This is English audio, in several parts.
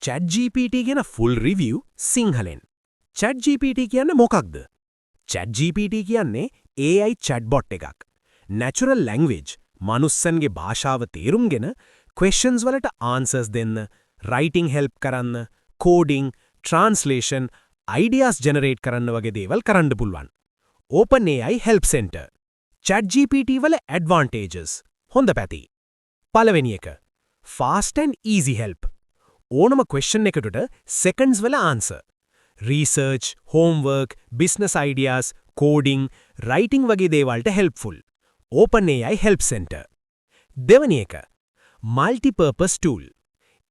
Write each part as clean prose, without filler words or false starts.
ChatGPT කියන full review සිංහලෙන්. ChatGPT කියන්නේ මොකක්ද? ChatGPT කියන්නේ AI chatbot එකක්. Natural language මනුස්සන්ගේ භාෂාව තේරුම්ගෙන questions වලට answers දෙන්න, writing help කරන්න, coding, translation, ideas generate කරන්න වගේ දේවල් කරන්න පුළුවන්. OpenAI Help Center. ChatGPT වල advantages. හොඳ පැති. පළවෙනි එක. Fast and easy help. ඕනම question එකකට seconds වල answer. Research, homework, business ideas, coding, writing වගේ දේවල්ට helpful. OpenAI Help Center. දෙවැනි එක. Multi-purpose tool.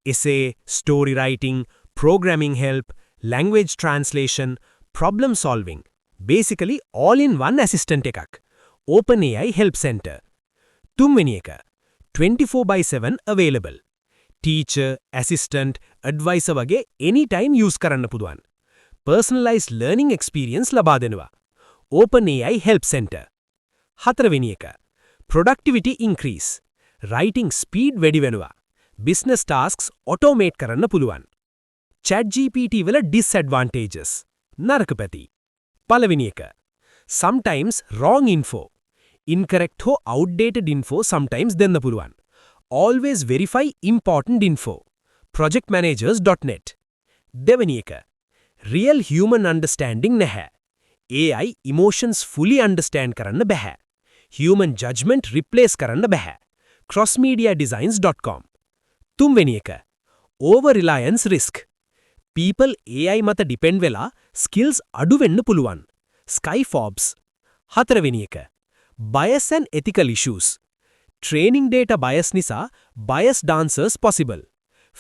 Essay, story writing, programming help, language translation, problem solving. Basically all-in-one assistant එකක්. OpenAI Help Center. තුන්වෙනි එක. 24/7 available. Teacher, assistant, advisor වගේ anytime use කරන්න පුළුවන්. Personalized learning experience ලබා දෙනවා. OpenAI Help Center. හතරවෙනි එක. Productivity increase. Writing speed වැඩි වෙනවා. Business tasks automate කරන්න පුළුවන්. ChatGPT වල disadvantages. නරක පැති. පළවෙනි එක. Sometimes wrong info. Incorrect හෝ outdated info sometimes දෙන්න පුළුවන්. Always verify important info. projectmanagers.net. දෙවැනි එක. Real human understanding නැහැ. AI emotions fully understand කරන්න බැහැ. Human judgment replace කරන්න බැහැ. crossmediadesigns.com. තුන්වෙනි එක. Over reliance risk. People AI මත depend වෙලා skills අඩු වෙන්න පුළුවන්. Skyforbes. හතරවෙනි එක. Bias and ethical issues. Training data bias නිසා biased answers possible.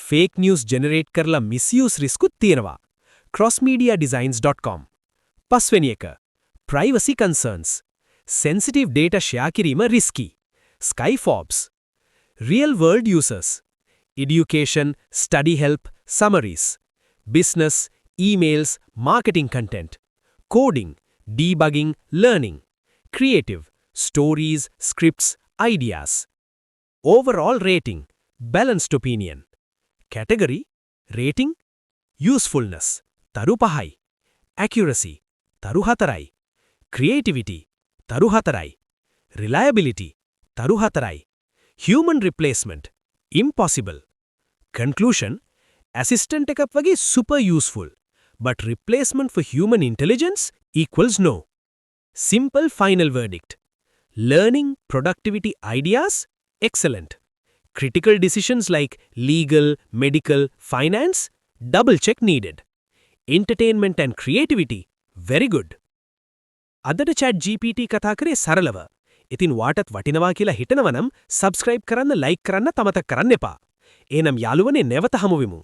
Fake news generate කරලා misuse risk උත් තියෙනවා. crossmediadesigns.com. පස්වෙනි එක. Privacy concerns. Sensitive data share කිරීම risky. Skyforbes. Real world users. Education, study help, summaries. Business, emails, marketing content. Coding, debugging, learning. Creative, stories, scripts, ideas. Overall rating, balanced opinion. Category, rating, usefulness, taru 5. Accuracy, taru 4. Creativity, taru 4. Reliability, taru 4. Human replacement, impossible. Conclusion, assistant එකක් වගේ super useful, but replacement for human intelligence equals no. Simple final verdict. Learning productivity ideas, excellent. Critical decisions like legal, medical, finance, double check needed. Entertainment and creativity, very good. අදට ChatGPT කතා කරේ සරලව. ඉතින් වාටත් වටිනවා කියලා හිතනවනම් subscribe කරන්න, like කරන්න, තමතක් කරන්න එපා. එහෙනම් යාළුවනේ නැවත හමු වෙමු.